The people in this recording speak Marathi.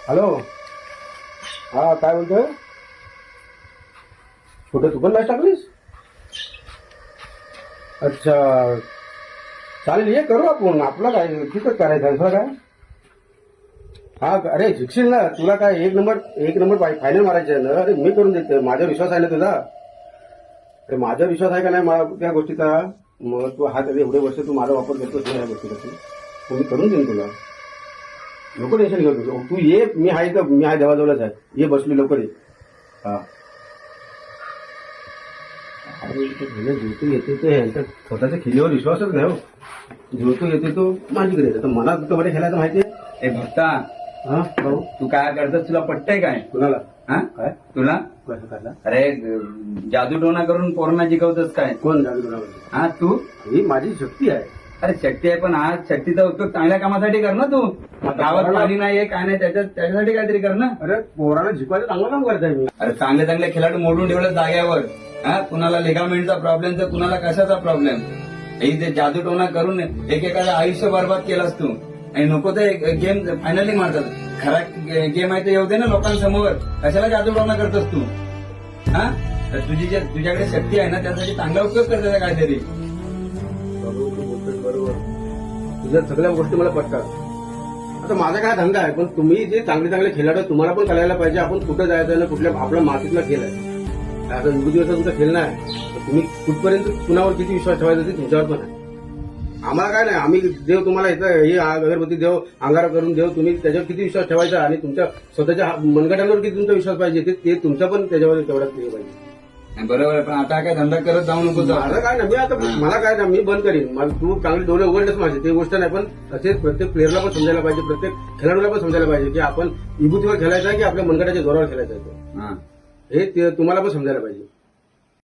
हॅलो. हा काय बोलतोय? कुठे तू पण मॅच टाकलीस? अच्छा, चालेल ये करू आपण. आपला काय तिथंच करायचं आहे काय? हा अरे शिकशील ना. तुला काय एक नंबर फायनल मारायचे आहे ना. अरे मी करून देते. माझा विश्वास आहे ना तुझा. अरे माझा विश्वास आहे का नाही मला त्या गोष्टीचा? मग तू हा एवढे वर्ष तू माझा वापर करतोस ना या गोष्टीसाठी, तर मी करून देईन तुला. नको टेन्शन घेऊ तुझं. तू ये. मी आहे का? मी आहे देवाजवळच आहे. ये बसली लवकर ये. हा अरे झोतू येते ते यांच्या स्वतःच्या खिल्लीवर विश्वासच नाही हो. झोतू येते तो माझीकडे येते. तर मला कबड्डी खेळायचं माहितीये. ए भक्ता, हा भाऊ. तू काय करतोस? तुला पटतंय काय? कुणाला? हा काय तुला? कसं करला? अरे जादू टोना करून पोरांना जिकवतोस काय? कोण जादू कोणावर? हा तू? ही माझी शक्ती आहे. अरे शक्ती आहे, पण आज शक्तीचा उपयोग चांगल्या कामासाठी कर ना तू. गावात पाणी नाहीये काय नाही, त्याच्यासाठी काहीतरी कर ना. अरे पोराला शिकवायचं चांगलं काम करताय मी. अरे चांगले चांगले खेळाडू मोडून ठेवले जाग्यावर. हा कुणाला लिगामेंटचा प्रॉब्लेम तर कुणाला कशाचा प्रॉब्लेम. हे ते जादू टोना करून एकेकाला आयुष्य बर्बाद केलास तू. आणि नको ते गेम फायनली मारतात. खरा गेम आहे ते येऊ दे ना लोकांसमोर. कशाला जादू टोना करतोस तू? हा तर तुझ्याकडे शक्ती आहे ना, त्यासाठी चांगला उपयोग कर त्याचा काहीतरी. बाबू तू बोलतोस बरोबर. तुझ्या सगळ्या गोष्टी मला पटतात. आता माझा काय धंदा आहे, पण तुम्ही जे चांगले चांगले खेळाडू आहेत, तुम्हाला पण कळायला पाहिजे आपण कुठं जायचं ना, कुठल्या आपला मातीतला खेळ आहे. आता दिवसा तुमचा खेळ नाही, तर तुम्ही कुठपर्यंत कुणावर किती विश्वास ठेवायचा ते तुमच्यावर पण आहे. आम्हाला काय नाही, आम्ही देव तुम्हाला इथं ही अगरबत्ती देव अंगारा करून देव, तुम्ही त्याच्यावर किती विश्वास ठेवायचा आणि तुमच्या स्वतःच्या मनगटांवर किती तुमचा विश्वास पाहिजे ते तुमचा पण त्याच्यावर तेवढाच पाहिजे. बरोबर आहे, पण आता काय धंदा करत जाऊ नको. माझं काय नाही, मी आता मला काय नाही, मी बंद करीन. मला तू चांगले डोळे उघडलेच माझे ते गोष्ट नाही, पण तसेच प्रत्येक प्लेअरला पण समजायला पाहिजे, प्रत्येक खेळाडूला पण समजायला पाहिजे की आपण विभूतीवर खेळायचा आहे की आपल्या मनगटाच्या जोरावर खेळायचा आहे. हे तुम्हाला पण समजायला पाहिजे.